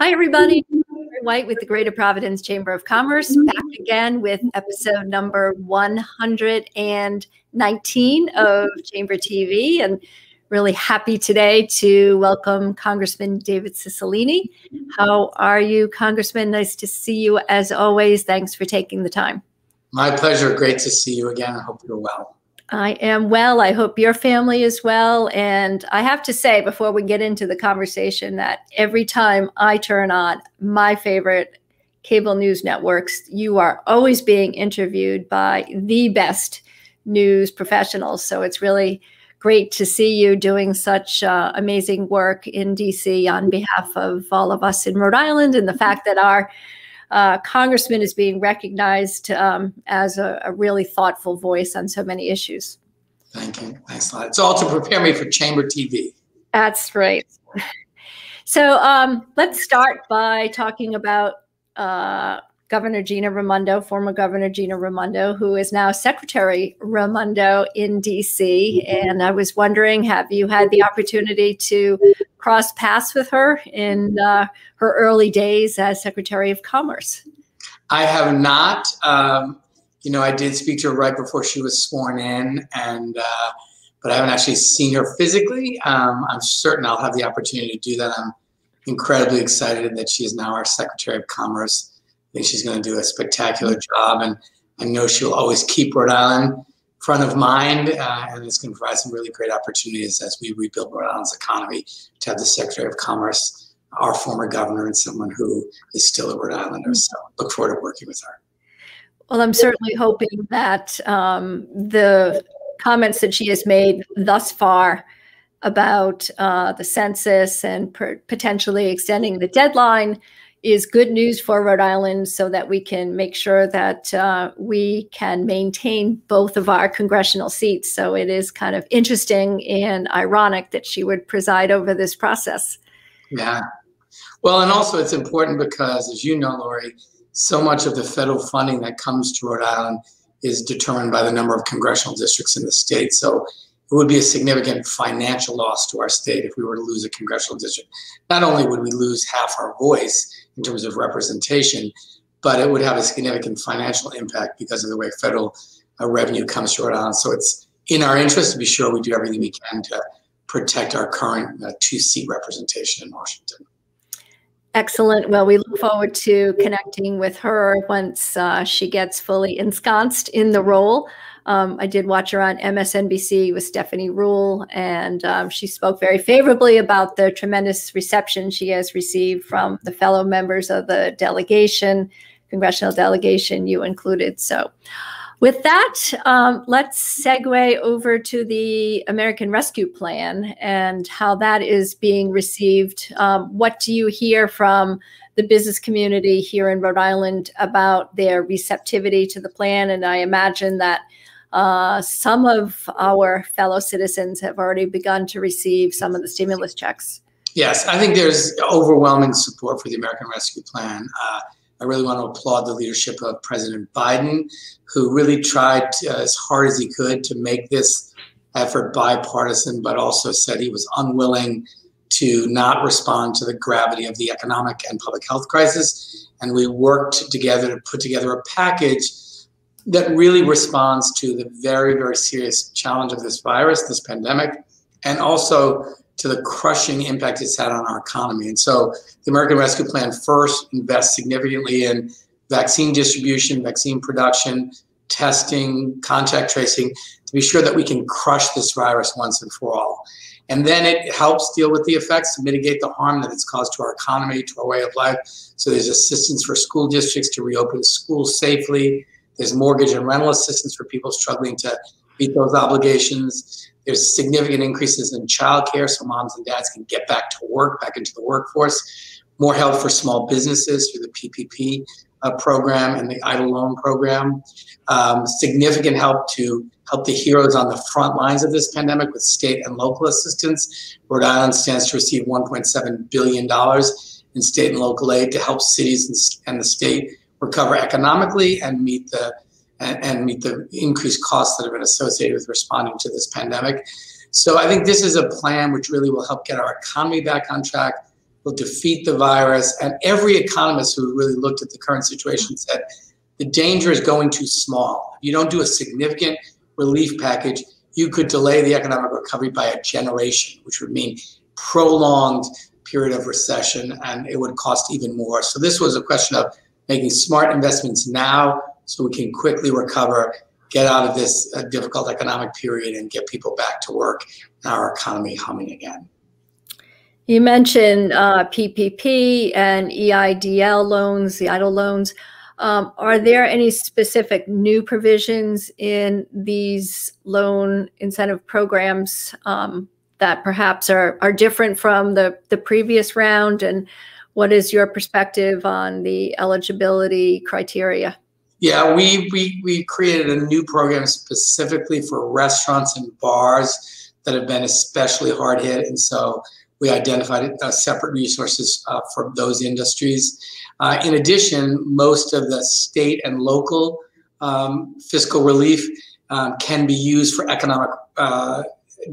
Hi, everybody. Laurie White with the Greater Providence Chamber of Commerce, back again with episode number 119 of Chamber TV, and really happy today to welcome Congressman David Cicilline. How are you, Congressman? Nice to see you as always. Thanks for taking the time. My pleasure. Great to see you again. I hope you're well. I am well. I hope your family is well. And I have to say, before we get into the conversation, that every time I turn on my favorite cable news networks, you are always being interviewed by the best news professionals. So it's really great to see you doing such amazing work in DC on behalf of all of us in Rhode Island, and the fact that our Congressman is being recognized as a really thoughtful voice on so many issues. Thank you. Thanks a lot. It's all to prepare me for Chamber TV. That's right. So let's start by talking about Governor Gina Raimondo, former Governor Gina Raimondo, who is now Secretary Raimondo in DC. And I was wondering, have you had the opportunity to cross paths with her in her early days as Secretary of Commerce? I have not. I did speak to her right before she was sworn in, but I haven't actually seen her physically. I'm certain I'll have the opportunity to do that. I'm incredibly excited that she is now our Secretary of Commerce. I think she's going to do a spectacular job, and I know she'll always keep Rhode Island front of mind, and it's going to provide some really great opportunities as we rebuild Rhode Island's economy to have the Secretary of Commerce, our former governor, and someone who is still a Rhode Islander. So look forward to working with her. Well, I'm certainly hoping that the comments that she has made thus far about the census and potentially extending the deadline is good news for Rhode Island, so that we can make sure that we can maintain both of our congressional seats. So it is kind of interesting and ironic that she would preside over this process. Yeah. Well, and also it's important because, as you know, Laurie, so much of the federal funding that comes to Rhode Island is determined by the number of congressional districts in the state. So it would be a significant financial loss to our state if we were to lose a congressional district. Not only would we lose half our voice in terms of representation, but it would have a significant financial impact because of the way federal revenue comes to Rhode Island. So it's in our interest to be sure we do everything we can to protect our current two-seat representation in Washington. Excellent. Well, we look forward to connecting with her once she gets fully ensconced in the role. I did watch her on MSNBC with Stephanie Ruhle, and she spoke very favorably about the tremendous reception she has received from the fellow members of the delegation, congressional delegation, you included. So with that, let's segue over to the American Rescue Plan and how that is being received. What do you hear from the business community here in Rhode Island about their receptivity to the plan? And I imagine that some of our fellow citizens have already begun to receive some of the stimulus checks. Yes, I think there's overwhelming support for the American Rescue Plan. I really want to applaud the leadership of President Biden, who really tried as hard as he could to make this effort bipartisan, but also said he was unwilling to not respond to the gravity of the economic and public health crisis. And we worked together to put together a package that really responds to the very, very serious challenge of this virus, this pandemic, and also to the crushing impact it's had on our economy. And so the American Rescue Plan first invests significantly in vaccine distribution, vaccine production, testing, contact tracing, to be sure that we can crush this virus once and for all. And then it helps deal with the effects to mitigate the harm that it's caused to our economy, to our way of life. So there's assistance for school districts to reopen schools safely. There's mortgage and rental assistance for people struggling to meet those obligations. There's significant increases in childcare so moms and dads can get back to work, back into the workforce. More help for small businesses through the PPP program and the EIDL loan program. Significant help to help the heroes on the front lines of this pandemic with state and local assistance. Rhode Island stands to receive $1.7 billion in state and local aid to help cities and the state recover economically and meet the increased costs that have been associated with responding to this pandemic. So I think this is a plan which really will help get our economy back on track, will defeat the virus. And every economist who really looked at the current situation said the danger is going too small. If you don't do a significant relief package, you could delay the economic recovery by a generation, which would mean prolonged period of recession, and it would cost even more. So this was a question of making smart investments now so we can quickly recover, get out of this difficult economic period, and get people back to work and our economy humming again. You mentioned PPP and EIDL loans, the EIDL loans. Are there any specific new provisions in these loan incentive programs that perhaps are different from the previous round? And what is your perspective on the eligibility criteria? Yeah, we created a new program specifically for restaurants and bars that have been especially hard hit. And so we identified separate resources for those industries. In addition, most of the state and local fiscal relief can be used for economic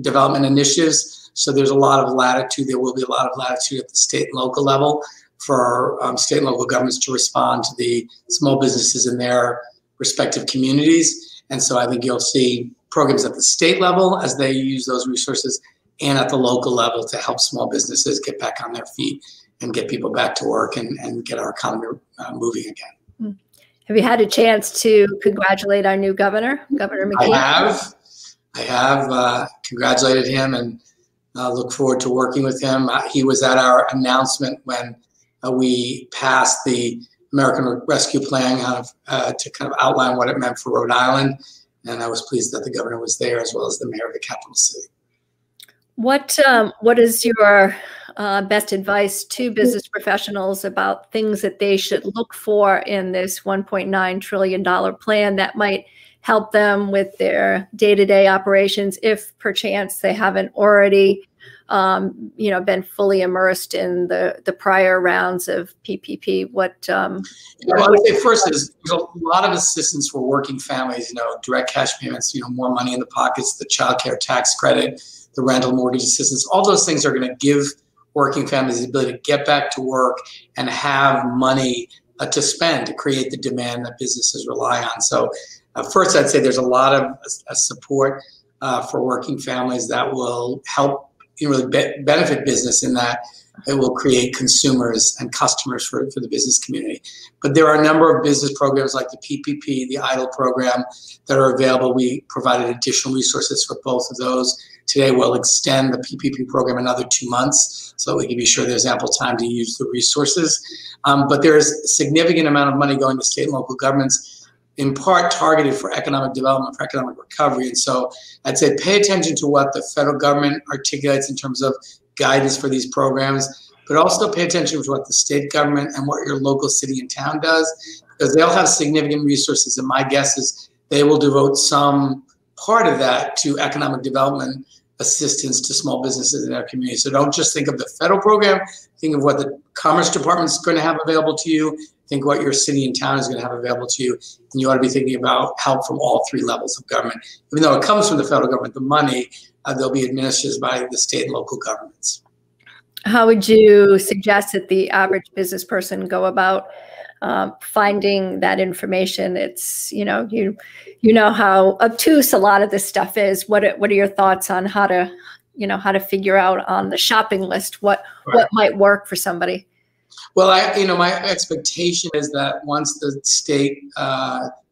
development initiatives. So there's a lot of latitude. There will be a lot of latitude at the state and local level for state and local governments to respond to the small businesses in their respective communities. And so I think you'll see programs at the state level as they use those resources, and at the local level to help small businesses get back on their feet and get people back to work and get our economy moving again. Have you had a chance to congratulate our new governor, Governor McKee? I have congratulated him and look forward to working with him. He was at our announcement when we passed the American Rescue Plan to kind of outline what it meant for Rhode Island. And I was pleased that the governor was there as well as the mayor of the capital city. What is your best advice to business professionals about things that they should look for in this $1.9 trillion plan that might help them with their day-to-day operations, if perchance they haven't already, been fully immersed in the prior rounds of PPP? Well, I would say first is a lot of assistance for working families. Direct cash payments, more money in the pockets, the child care tax credit, the rental mortgage assistance, all those things are going to give working families the ability to get back to work and have money to spend to create the demand that businesses rely on. So first, I'd say there's a lot of support for working families that will help really benefit business in that it will create consumers and customers for the business community. But there are a number of business programs like the PPP, the EIDL program that are available. We provided additional resources for both of those. Today, we'll extend the PPP program another 2 months so that we can be sure there's ample time to use the resources. But there's a significant amount of money going to state and local governments, in part targeted for economic development, for economic recovery. And so I'd say pay attention to what the federal government articulates in terms of guidance for these programs, but also pay attention to what the state government and what your local city and town does, because they'll have significant resources. And my guess is they will devote some part of that to economic development assistance to small businesses in our community. So don't just think of the federal program, think of what the Commerce Department is going to have available to you, think what your city and town is going to have available to you, and you ought to be thinking about help from all three levels of government. Even though it comes from the federal government, the money, they'll be administered by the state and local governments. How would you suggest that the average business person go about finding that information? It's, you know how obtuse a lot of this stuff is. What are your thoughts on how to figure out on the shopping list what might work for somebody? Well, my expectation is that once the state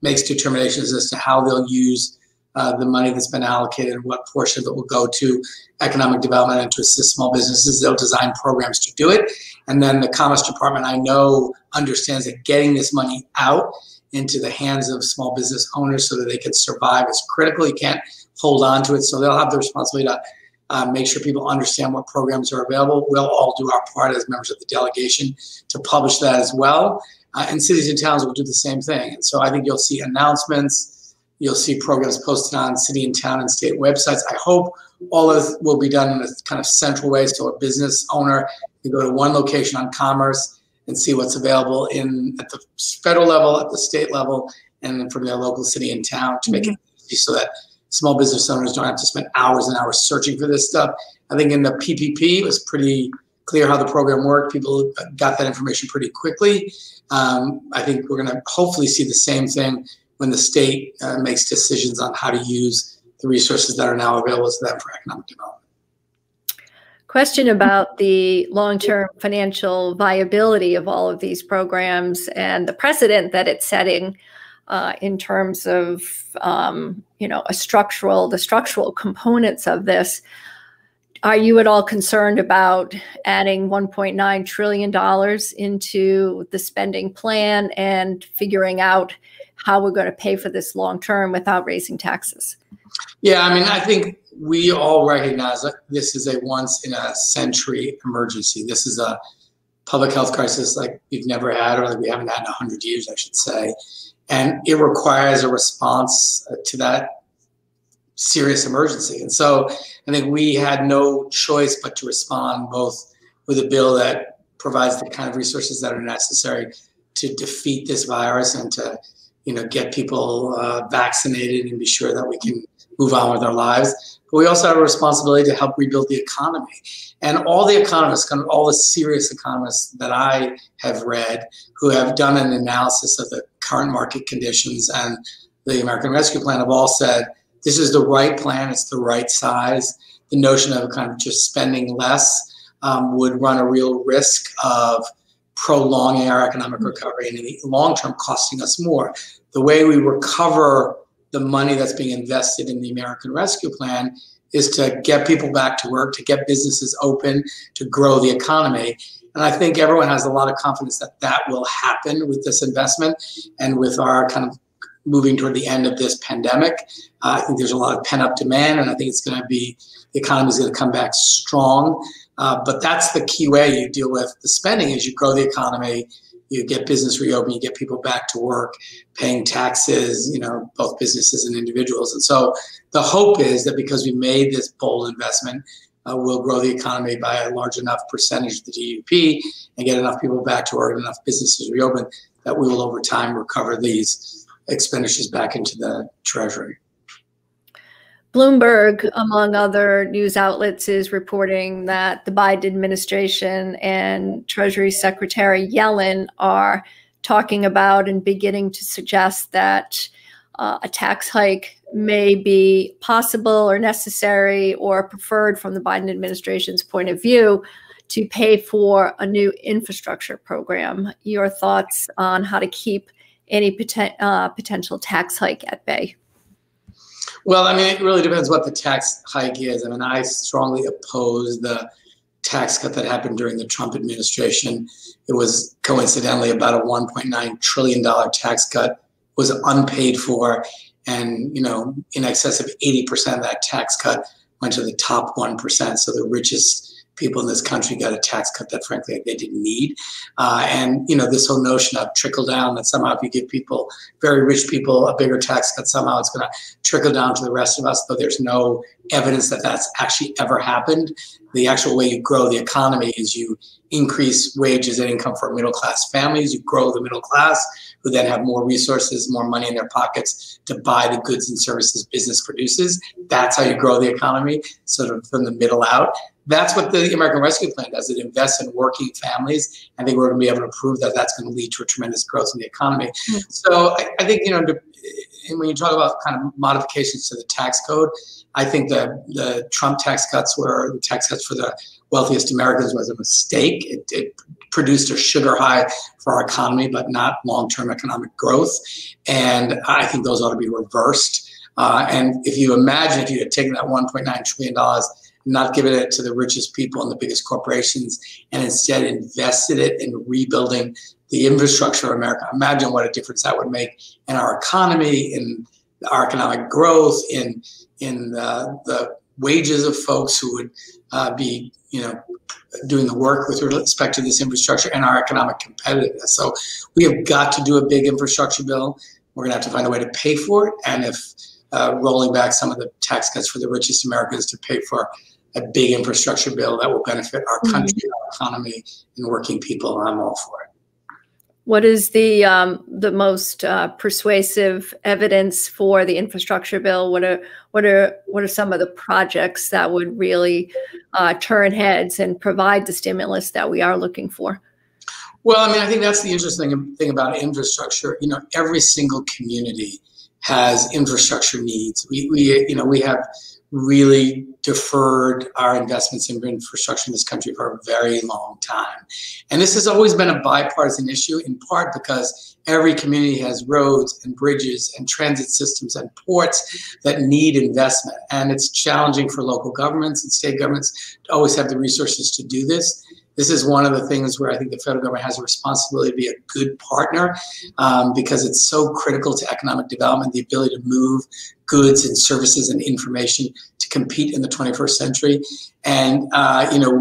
makes determinations as to how they'll use the money that's been allocated and what portion of it will go to economic development and to assist small businesses, they'll design programs to do it. And then the Commerce Department, I know, understands that getting this money out into the hands of small business owners so that they can survive is critical. You can't hold on to it. So they'll have the responsibility to make sure people understand what programs are available. We'll all do our part as members of the delegation to publish that as well. And cities and towns will do the same thing. And so I think you'll see announcements. You'll see programs posted on city and town and state websites. I hope all of this will be done in a kind of central way, so a business owner can go to one location on Commerce and see what's available at the federal level, at the state level, and then from their local city and town to make it easy so that small business owners don't have to spend hours and hours searching for this stuff. I think in the PPP, it was pretty clear how the program worked. People got that information pretty quickly. I think we're going to hopefully see the same thing when the state makes decisions on how to use the resources that are now available to them for economic development. Question about the long-term financial viability of all of these programs and the precedent that it's setting in terms of the structural components of this. Are you at all concerned about adding $1.9 trillion into the spending plan and figuring out how we're going to pay for this long term without raising taxes? Yeah, I mean, I think we all recognize that this is a once-in-a-century emergency. This is a public health crisis like we've never had, or like we haven't had in 100 years, I should say. And it requires a response to that serious emergency. And so I think we had no choice but to respond both with a bill that provides the kind of resources that are necessary to defeat this virus and to get people vaccinated and be sure that we can move on with our lives. But we also have a responsibility to help rebuild the economy. And all the economists, kind of all the serious economists that I have read who have done an analysis of the current market conditions and the American Rescue Plan have all said, this is the right plan, it's the right size. The notion of kind of just spending less would run a real risk of prolonging our economic recovery and in the long term costing us more. The way we recover the money that's being invested in the American Rescue Plan is to get people back to work, to get businesses open, to grow the economy. And I think everyone has a lot of confidence that that will happen with this investment and with our kind of moving toward the end of this pandemic. I think there's a lot of pent-up demand, and I think it's going to be, the economy is going to come back strong. But that's the key way you deal with the spending is you grow the economy, you get business reopened, you get people back to work, paying taxes, both businesses and individuals. And so the hope is that because we made this bold investment, we'll grow the economy by a large enough percentage of the GDP and get enough people back to work and enough businesses reopened that we will over time recover these expenditures back into the Treasury. Bloomberg, among other news outlets, is reporting that the Biden administration and Treasury Secretary Yellen are talking about and beginning to suggest that a tax hike may be possible or necessary or preferred from the Biden administration's point of view to pay for a new infrastructure program. Your thoughts on how to keep any potential tax hike at bay? Well, I mean, it really depends what the tax hike is. I mean, I strongly oppose the tax cut that happened during the Trump administration. It was coincidentally about a $1.9 trillion tax cut, was unpaid for, and in excess of 80% of that tax cut went to the top 1%. So the richest people in this country got a tax cut that frankly they didn't need. And this whole notion of trickle down, that somehow if you give people, very rich people, a bigger tax cut, somehow it's going to trickle down to the rest of us, though there's no evidence that that's actually ever happened. The actual way you grow the economy is you increase wages and income for middle-class families, you grow the middle class, who then have more resources, more money in their pockets to buy the goods and services business produces. That's how you grow the economy, sort of from the middle out. That's what the American Rescue Plan does. It invests in working families. I think we're going to be able to prove that that's going to lead to a tremendous growth in the economy. Mm-hmm. So I think, when you talk about kind of modifications to the tax code, I think that the Trump tax cuts were the tax cuts for the wealthiest Americans was a mistake. It produced a sugar high for our economy, but not long-term economic growth. And I think those ought to be reversed. And if you imagine if you had taken that $1.9 trillion, not given it to the richest people and the biggest corporations, and instead invested it in rebuilding the infrastructure of America, imagine what a difference that would make in our economy, in our economic growth, in the wages of folks who would be, doing the work with respect to this infrastructure and our economic competitiveness. So we have got to do a big infrastructure bill. We're going to have to find a way to pay for it. And if rolling back some of the tax cuts for the richest Americans to pay for a big infrastructure bill that will benefit our country, our economy, and working people, I'm all for it. What is the most persuasive evidence for the infrastructure bill? What are some of the projects that would really turn heads and provide the stimulus that we are looking for? Well, I mean, I think that's the interesting thing about infrastructure. You know, every single community has infrastructure needs. We have really deferred our investments in infrastructure in this country for a very long time. And this has always been a bipartisan issue, in part because every community has roads and bridges and transit systems and ports that need investment. And it's challenging for local governments and state governments to always have the resources to do this. This is one of the things where I think the federal government has a responsibility to be a good partner because it's so critical to economic development, the ability to move goods and services and information to compete in the 21st century. And,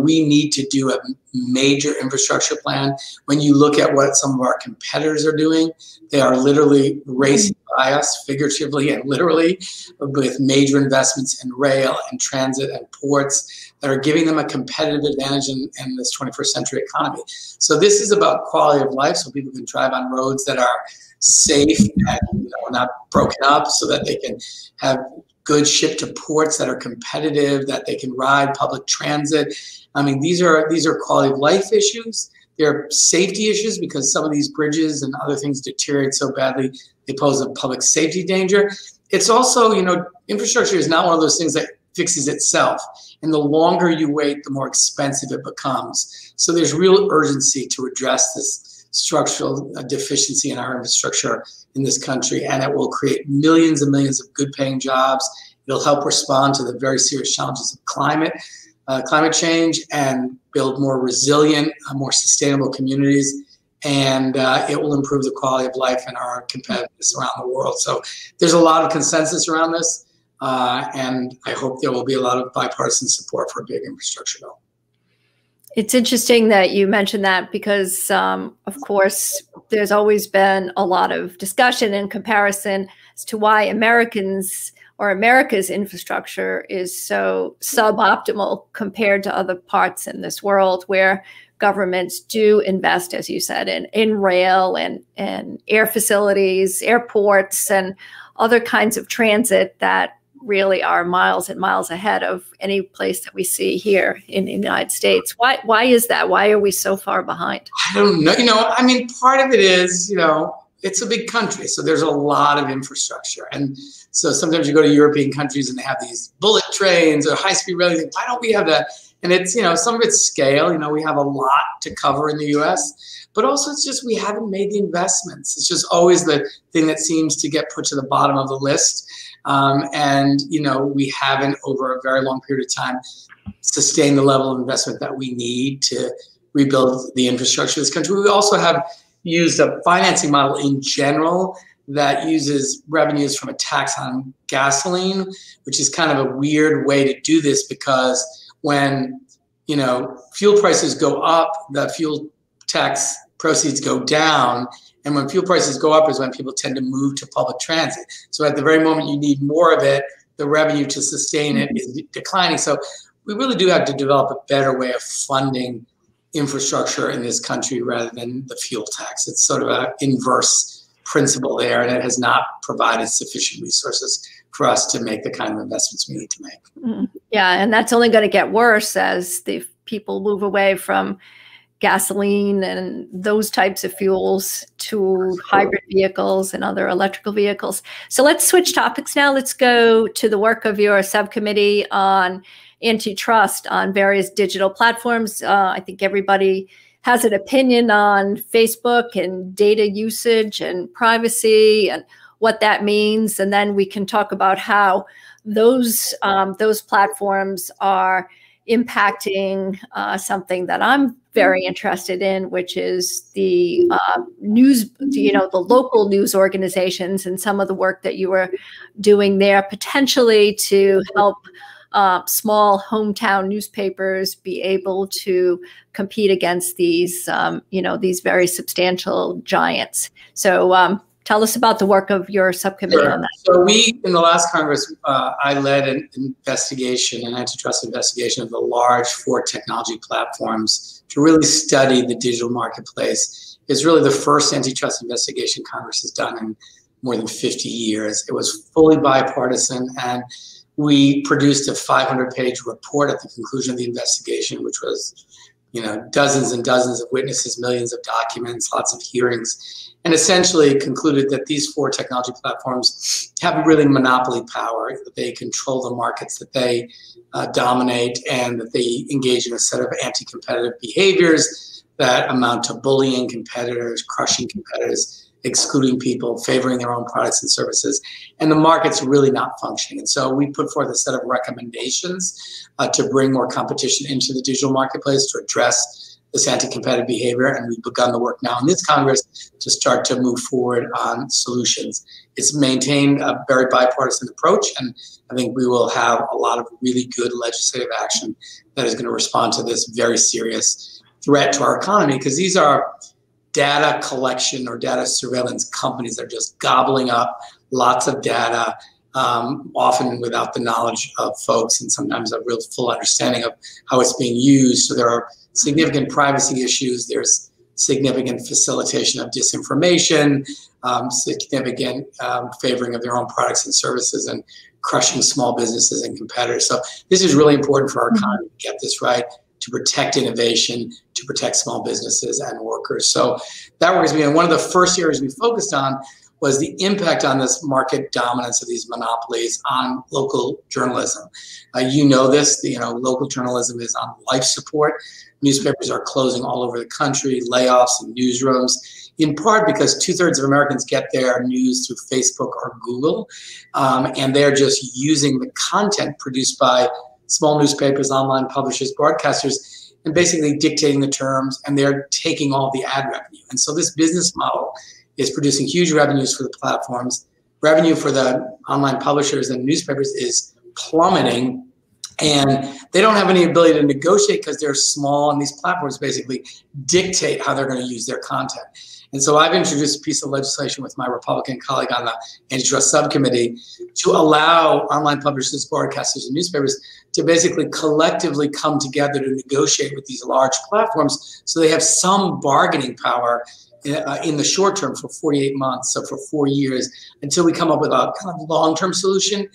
we need to do a major infrastructure plan. When you look at what some of our competitors are doing, they are literally racing by us, figuratively and literally, with major investments in rail and transit and ports that are giving them a competitive advantage in this 21st century economy. So this is about quality of life, so people can drive on roads that are safe and not broken up, so that they can have goods shipped to ports that are competitive, that they can ride public transit. I mean, these are quality of life issues. They're safety issues because some of these bridges and other things deteriorate so badly they pose a public safety danger. It's also, infrastructure is not one of those things that fixes itself. And the longer you wait, the more expensive it becomes. So there's real urgency to address this structural deficiency in our infrastructure in this country, and it will create millions and millions of good-paying jobs. It'll help respond to the very serious challenges of climate change, and build more resilient, more sustainable communities, and it will improve the quality of life and our competitiveness around the world. So there's a lot of consensus around this, and I hope there will be a lot of bipartisan support for a big infrastructure bill. It's interesting that you mentioned that because, of course, there's always been a lot of discussion and comparison as to why America's infrastructure is so suboptimal compared to other parts in this world where governments do invest, as you said, in rail and air facilities, airports, and other kinds of transit that really are miles and miles ahead of any place that we see here in the United States. Why is that? Why are we so far behind? I don't know. I mean, part of it is, it's a big country, so there's a lot of infrastructure. And so sometimes you go to European countries and they have these bullet trains or high-speed rail. You think, why don't we have that? And it's, some of it's scale. We have a lot to cover in the U.S., but also it's just we haven't made the investments. It's just always the thing that seems to get put to the bottom of the list. We haven't, over a very long period of time, sustained the level of investment that we need to rebuild the infrastructure of this country. We also have used a financing model in general that uses revenues from a tax on gasoline, which is kind of a weird way to do this because when, fuel prices go up, the fuel tax proceeds go down. And when fuel prices go up is when people tend to move to public transit. So at the very moment you need more of it, the revenue to sustain it is declining. So we really do have to develop a better way of funding infrastructure in this country rather than the fuel tax. It's sort of an inverse principle there, and it has not provided sufficient resources for us to make the kind of investments we need to make. Yeah, and that's only going to get worse as the people move away from gasoline and those types of fuels to hybrid vehicles and other electrical vehicles. So let's switch topics now. Let's go to the work of your subcommittee on antitrust on various digital platforms. I think everybody has an opinion on Facebook and data usage and privacy and what that means. And then we can talk about how those platforms are impacting something that I'm very interested in, which is the news, the local news organizations and some of the work that you were doing there, potentially to help small hometown newspapers be able to compete against these, these very substantial giants. So tell us about the work of your subcommittee on that. So we, in the last Congress, I led an investigation, an antitrust investigation of the large 4 technology platforms to really study the digital marketplace is really the first antitrust investigation Congress has done in more than 50 years. It was fully bipartisan, and we produced a 500-page report at the conclusion of the investigation, which was, dozens and dozens of witnesses, millions of documents, lots of hearings, and essentially concluded that these 4 technology platforms have really monopoly power, that they control the markets that they dominate, and that they engage in a set of anti-competitive behaviors that amount to bullying competitors, crushing competitors, excluding people, favoring their own products and services, and the market's really not functioning. And so we put forth a set of recommendations to bring more competition into the digital marketplace to address this anti-competitive behavior, and we've begun the work now in this Congress to start to move forward on solutions. It's maintained a very bipartisan approach, and I think we will have a lot of really good legislative action that is going to respond to this very serious threat to our economy, because these are data collection or data surveillance companies that are just gobbling up lots of data, often without the knowledge of folks and sometimes a real full understanding of how it's being used. So there are significant privacy issues. There's significant facilitation of disinformation, significant favoring of their own products and services, and crushing small businesses and competitors. So this is really important for our economy to get this right, to protect innovation, to protect small businesses and workers. So that works. And one of the first areas we focused on was the impact on this market dominance of these monopolies on local journalism. You know this, local journalism is on life support. Newspapers are closing all over the country, layoffs in newsrooms, in part because 2/3 of Americans get their news through Facebook or Google, and they're just using the content produced by small newspapers, online publishers, broadcasters, and basically dictating the terms, and they're taking all the ad revenue. And so this business model is producing huge revenues for the platforms. Revenue for the online publishers and newspapers is plummeting, and they don't have any ability to negotiate because they're small, and these platforms basically dictate how they're going to use their content. And so I've introduced a piece of legislation with my Republican colleague on the Antitrust Subcommittee to allow online publishers, broadcasters, and newspapers to basically collectively come together to negotiate with these large platforms so they have some bargaining power in the short term for 48 months, so for 4 years, until we come up with a kind of long-term solution.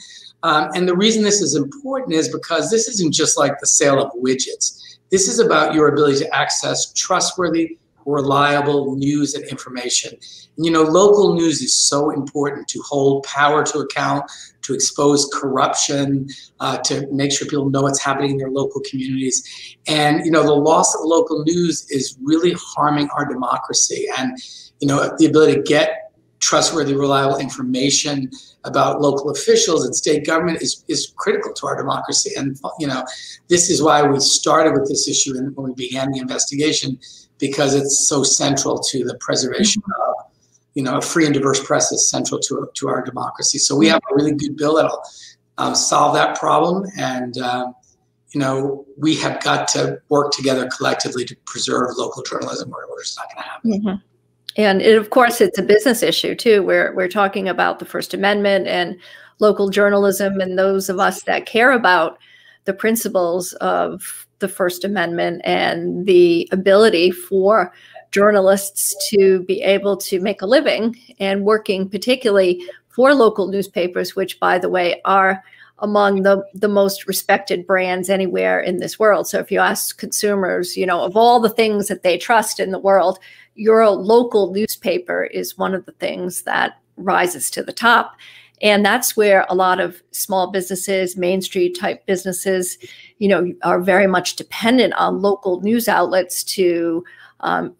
And the reason this is important is because this isn't just like the sale of widgets. This is about your ability to access trustworthy, reliable news and information. And, local news is so important to hold power to account, to expose corruption, to make sure people know what's happening in their local communities. And, the loss of local news is really harming our democracy. And, the ability to get trustworthy, reliable information about local officials and state government is critical to our democracy. And, this is why we started with this issue when we began the investigation, because it's so central to the preservation of, a free and diverse press is central to our democracy. So we have a really good bill that'll solve that problem. And, we have got to work together collectively to preserve local journalism, or it's not going to happen. Mm-hmm. And of course, it's a business issue too. We're talking about the First Amendment and local journalism, and those of us that care about the principles of the First Amendment and the ability for journalists to be able to make a living, and working particularly for local newspapers, which, by the way, are among the most respected brands anywhere in this world. So if you ask consumers, of all the things that they trust in the world, your local newspaper is one of the things that rises to the top. And that's where a lot of small businesses, Main Street type businesses, are very much dependent on local news outlets to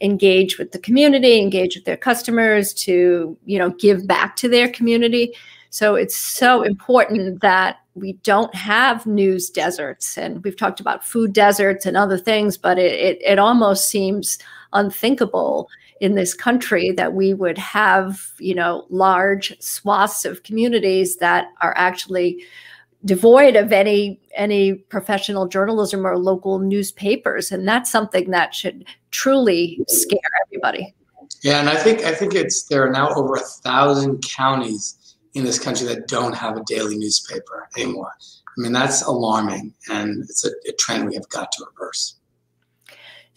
engage with the community, engage with their customers, to, give back to their community. So it's so important that we don't have news deserts. And we've talked about food deserts and other things, but it almost seems unthinkable in this country that we would have, large swaths of communities that are actually devoid of any professional journalism or local newspapers. And that's something that should truly scare everybody. Yeah, and I think there are now over 1,000 counties in this country that don't have a daily newspaper anymore. I mean, that's alarming, and it's a trend we have got to reverse.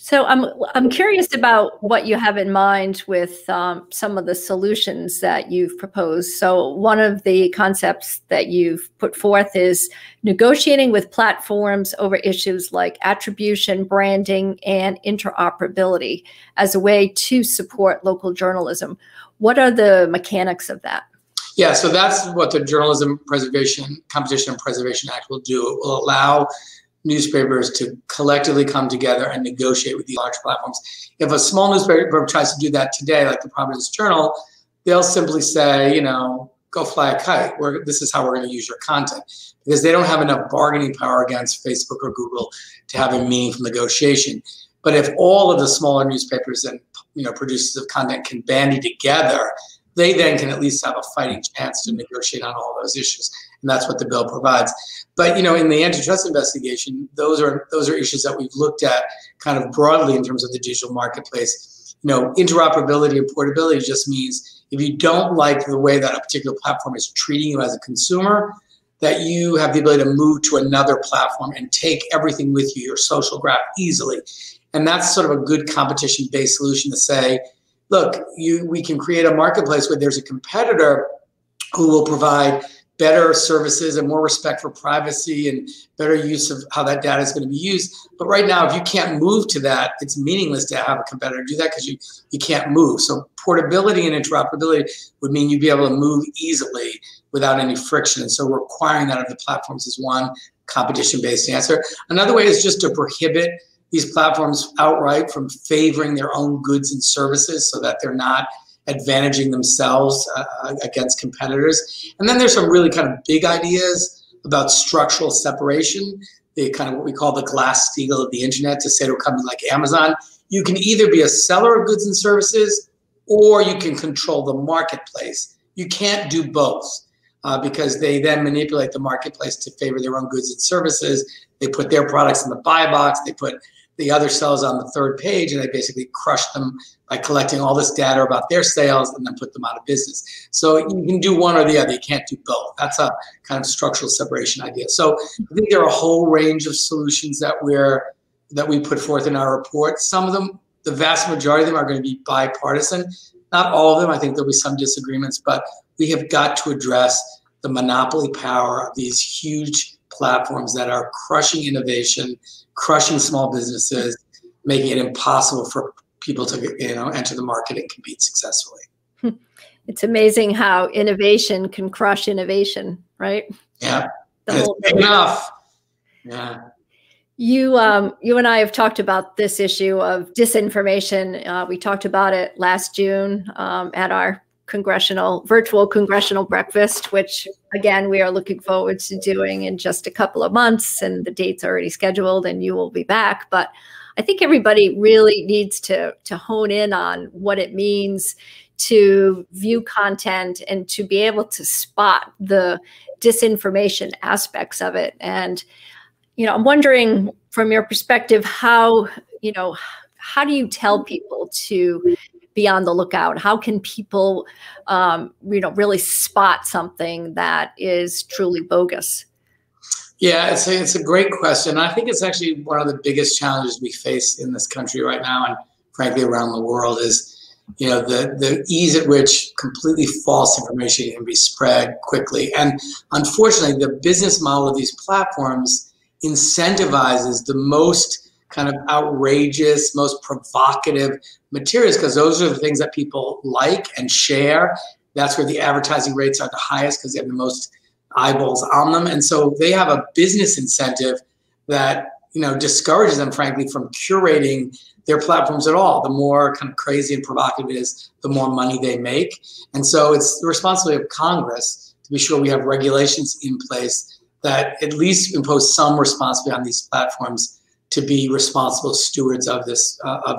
So I'm curious about what you have in mind with some of the solutions that you've proposed. So one of the concepts that you've put forth is negotiating with platforms over issues like attribution, branding, and interoperability as a way to support local journalism. What are the mechanics of that? Yeah, so that's what the Journalism Preservation, Competition and Preservation Act will do. It will allow newspapers to collectively come together and negotiate with these large platforms. If a small newspaper tries to do that today, like the Providence Journal, they'll simply say, you know, go fly a kite. This is how we're going to use your content, because they don't have enough bargaining power against Facebook or Google to have a meaningful negotiation. But if all of the smaller newspapers and producers of content can bandy together, they then can at least have a fighting chance to negotiate on all those issues. And that's what the bill provides. But in the antitrust investigation, those are issues that we've looked at kind of broadly in terms of the digital marketplace. Interoperability and portability just means if you don't like the way that a particular platform is treating you as a consumer, that you have the ability to move to another platform and take everything with you, your social graph, easily. And that's sort of a good competition-based solution to say, look, we can create a marketplace where there's a competitor who will provide better services and more respect for privacy and better use of how that data is going to be used. But right now, if you can't move to that, it's meaningless to have a competitor do that because you can't move. So portability and interoperability would mean you'd be able to move easily without any friction. And so requiring that of the platforms is one competition-based answer. Another way is just to prohibit these platforms outright from favoring their own goods and services so that they're not advantaging themselves against competitors. And then there's some really kind of big ideas about structural separation, the kind of what we call the Glass-Steagall of the internet, to say to a company like Amazon, you can either be a seller of goods and services or you can control the marketplace. You can't do both because they then manipulate the marketplace to favor their own goods and services. They put their products in the buy box, they put the other sellers on the third page, and they basically crush them by collecting all this data about their sales and then put them out of business. So you can do one or the other. You can't do both. That's a kind of structural separation idea. So I think there are a whole range of solutions that we put forth in our report. Some of them, the vast majority of them, are going to be bipartisan. Not all of them. I think there'll be some disagreements, but we have got to address the monopoly power of these huge platforms that are crushing innovation, crushing small businesses, making it impossible for people to enter the market and compete successfully. It's amazing how innovation can crush innovation, right? Yeah, it's big enough. Yeah. You and I have talked about this issue of disinformation. We talked about it last June at our virtual congressional breakfast, which again, we are looking forward to doing in just a couple of months, and the date's already scheduled and you will be back. But I think everybody really needs to hone in on what it means to view content and to be able to spot the disinformation aspects of it. And, I'm wondering from your perspective, how do you tell people to be on the lookout? How can people, really spot something that is truly bogus? Yeah, it's a great question. I think it's actually one of the biggest challenges we face in this country right now, and frankly around the world, is the ease at which completely false information can be spread quickly. And unfortunately, the business model of these platforms incentivizes the most kind of outrageous, most provocative materials, because those are the things that people like and share. That's where the advertising rates are the highest because they have the most eyeballs on them. And so they have a business incentive that, discourages them, frankly, from curating their platforms at all. The more kind of crazy and provocative it is, the more money they make. And so it's the responsibility of Congress to be sure we have regulations in place that at least impose some responsibility on these platforms to be responsible stewards of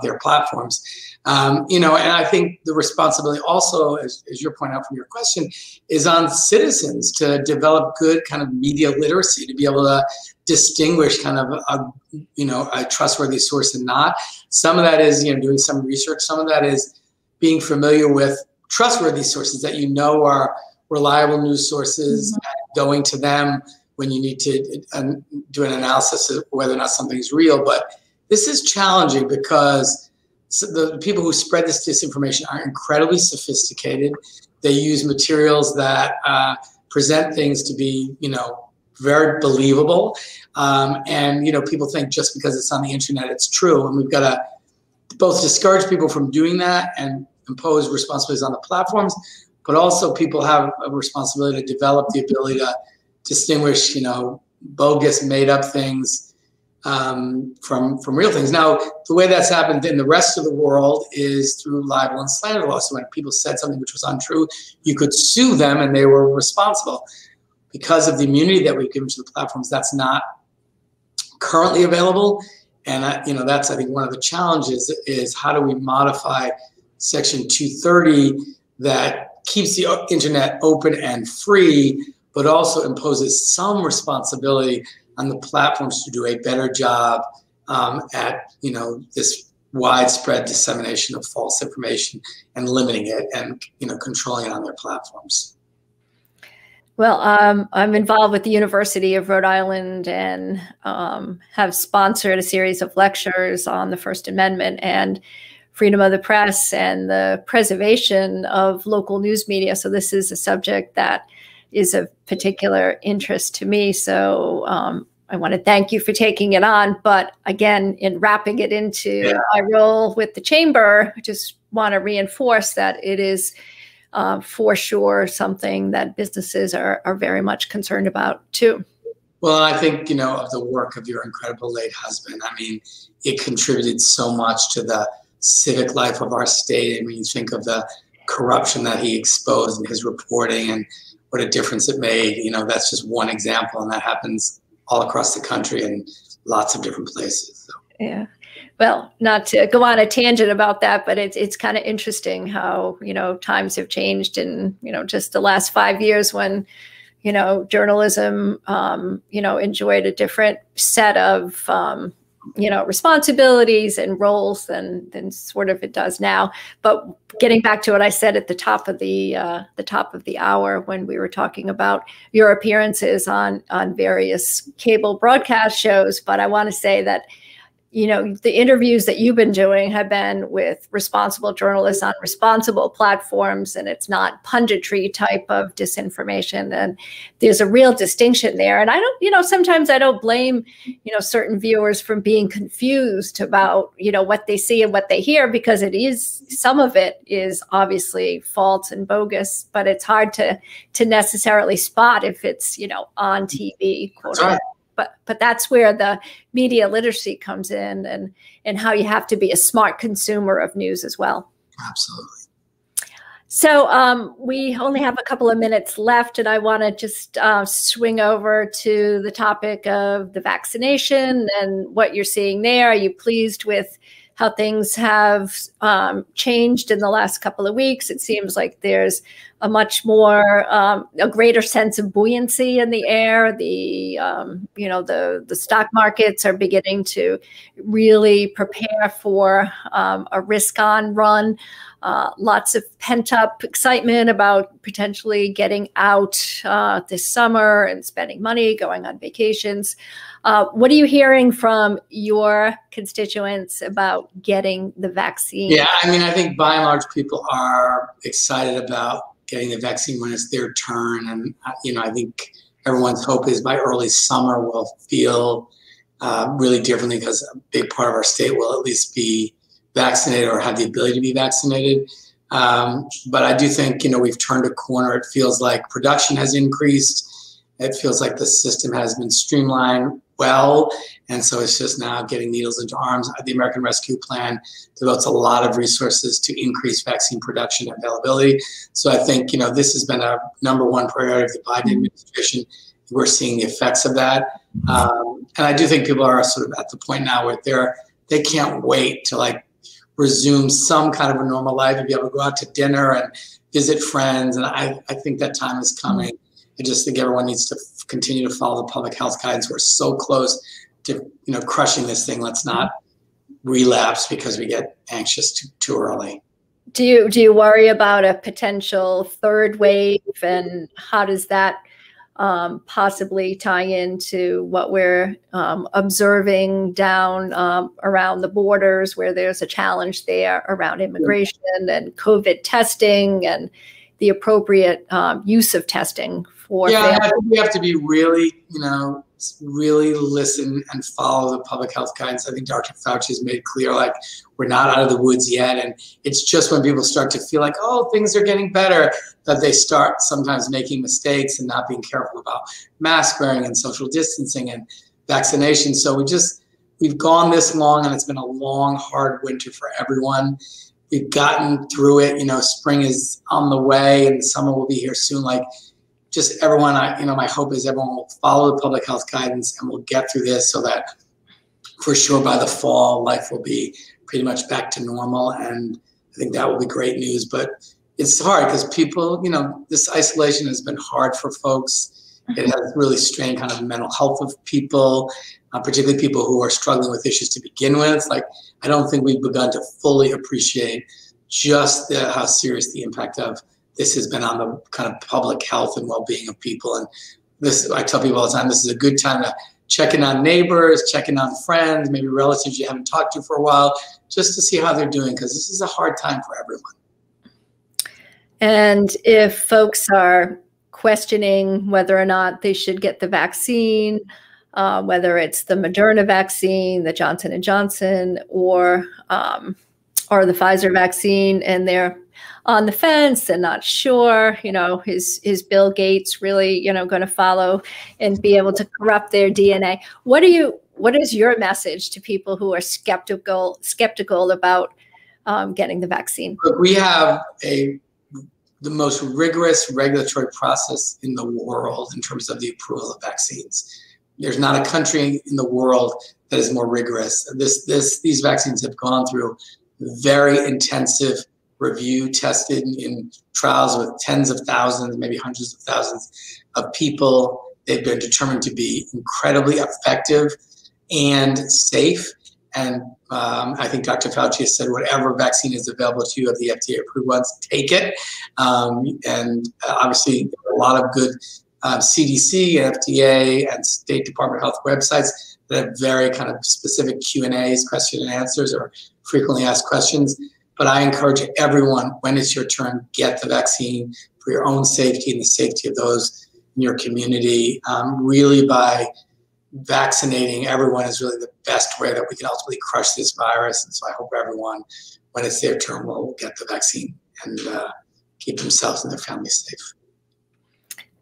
their platforms. And I think the responsibility also, as you're pointing out from your question, is on citizens to develop good kind of media literacy, to be able to distinguish kind of a trustworthy source and not. Some of that is doing some research. Some of that is being familiar with trustworthy sources that are reliable news sources, and going to them when you need to do an analysis of whether or not something's real. But this is challenging because the people who spread this disinformation are incredibly sophisticated. They use materials that present things to be, very believable. And, people think just because it's on the internet, it's true. And we've got to both discourage people from doing that and impose responsibilities on the platforms, but also people have a responsibility to develop the ability to distinguish, bogus, made up things from real things. Now, the way that's happened in the rest of the world is through libel and slander law. So when people said something which was untrue, you could sue them and they were responsible. Because of the immunity that we've given to the platforms, that's not currently available. And that's, I think, one of the challenges is how do we modify Section 230 that keeps the internet open and free, but also imposes some responsibility on the platforms to do a better job at this widespread dissemination of false information and limiting it and controlling it on their platforms. Well, I'm involved with the University of Rhode Island and have sponsored a series of lectures on the First Amendment and freedom of the press and the preservation of local news media. So this is a subject that is of particular interest to me. So I want to thank you for taking it on. But again, in wrapping it into my role with the chamber, I just want to reinforce that it is for sure something that businesses are very much concerned about too. Well, I think, of the work of your incredible late husband. I mean, it contributed so much to the civic life of our state. I mean, you think of the corruption that he exposed in his reporting and what a difference it made. That's just one example, and that happens all across the country in lots of different places. So. Yeah. Well, not to go on a tangent about that, but it's kind of interesting how, times have changed in, just the last 5 years when, journalism, enjoyed a different set of, responsibilities and roles than sort of it does now. But getting back to what I said at the top of the hour when we were talking about your appearances on various cable broadcast shows, but I want to say that the interviews that you've been doing have been with responsible journalists on responsible platforms, and it's not punditry type of disinformation. And there's a real distinction there. And I don't, sometimes I don't blame, certain viewers from being confused about, what they see and what they hear, because some of it is obviously false and bogus, but it's hard to necessarily spot if it's, on TV, quote unquote. But that's where the media literacy comes in and how you have to be a smart consumer of news as well. Absolutely. So we only have a couple of minutes left, and I want to just swing over to the topic of the vaccination and what you're seeing there. Are you pleased with how things have changed in the last couple of weeks? It seems like there's a much more, a greater sense of buoyancy in the air. The stock markets are beginning to really prepare for a risk-on run. Lots of pent-up excitement about potentially getting out this summer and spending money, going on vacations. What are you hearing from your constituents about getting the vaccine? Yeah, I mean, I think by and large, people are excited about getting the vaccine when it's their turn. And, I think everyone's hope is by early summer we'll feel really differently, because a big part of our state will at least be vaccinated or have the ability to be vaccinated. But I do think, we've turned a corner. It feels like production has increased. It feels like the system has been streamlined well. And so it's just now getting needles into arms. The American Rescue Plan devotes a lot of resources to increase vaccine production and availability. So I think, this has been a #1 priority of the Biden administration. We're seeing the effects of that. And I do think people are sort of at the point now where they can't wait to resume some kind of a normal life and be able to go out to dinner and visit friends. And I think that time is coming. I just think everyone needs to continue to follow the public health guidance. We're so close to, crushing this thing. Let's not relapse because we get anxious too early. Do you worry about a potential third wave, and how does that possibly tie into what we're observing down around the borders, where there's a challenge there around immigration and COVID testing and the appropriate use of testing for I think we have to be really, really listen and follow the public health guidance. I think Dr. Fauci has made clear, like, we're not out of the woods yet. And it's just when people start to feel like, oh, things are getting better, that they start sometimes making mistakes and not being careful about mask wearing and social distancing and vaccination. So we've gone this long, and it's been a long, hard winter for everyone. We've gotten through it. Spring is on the way and summer will be here soon. Like, just everyone, my hope is everyone will follow the public health guidance and we'll get through this, so that for sure by the fall, life will be pretty much back to normal. And I think that will be great news. But it's hard because people, this isolation has been hard for folks. It has really strained kind of the mental health of people, particularly people who are struggling with issues to begin with. Like, I don't think we've begun to fully appreciate just how serious the impact of this has been on the kind of public health and well-being of people. And this, I tell people all the time, this is a good time to check in on neighbors, check in on friends, maybe relatives you haven't talked to for a while, just to see how they're doing, because this is a hard time for everyone. And if folks are questioning whether or not they should get the vaccine, whether it's the Moderna vaccine, the Johnson & Johnson, or the Pfizer vaccine, and they're on the fence and not sure, is Bill Gates really, going to follow and be able to corrupt their DNA? What is your message to people who are skeptical about getting the vaccine? Look, we have the most rigorous regulatory process in the world in terms of the approval of vaccines. There's not a country in the world that is more rigorous. These vaccines have gone through very intensive review, tested in trials with tens of thousands, maybe hundreds of thousands of people. They've been determined to be incredibly effective and safe. And I think Dr. Fauci has said, whatever vaccine is available to you of the FDA approved ones, take it. And obviously, a lot of good CDC, FDA, and State Department Health websites that have very kind of specific Q&As, question and answers, or frequently asked questions. But I encourage everyone, when it's your turn, get the vaccine for your own safety and the safety of those in your community. Really, by vaccinating everyone is really the best way that we can ultimately crush this virus. And so I hope everyone, when it's their turn, will get the vaccine and keep themselves and their families safe.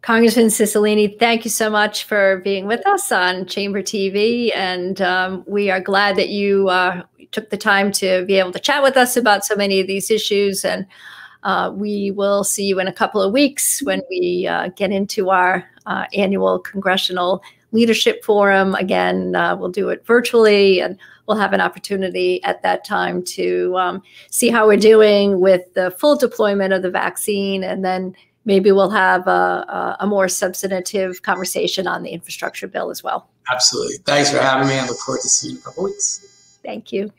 Congressman Cicilline, thank you so much for being with us on Chamber TV. And we are glad that you took the time to be able to chat with us about so many of these issues. And we will see you in a couple of weeks when we get into our annual Congressional Leadership Forum. Again, we'll do it virtually, and we'll have an opportunity at that time to see how we're doing with the full deployment of the vaccine. And then maybe we'll have a more substantive conversation on the infrastructure bill as well. Absolutely. Thanks for having me. I look forward to seeing you in a couple weeks. Thank you.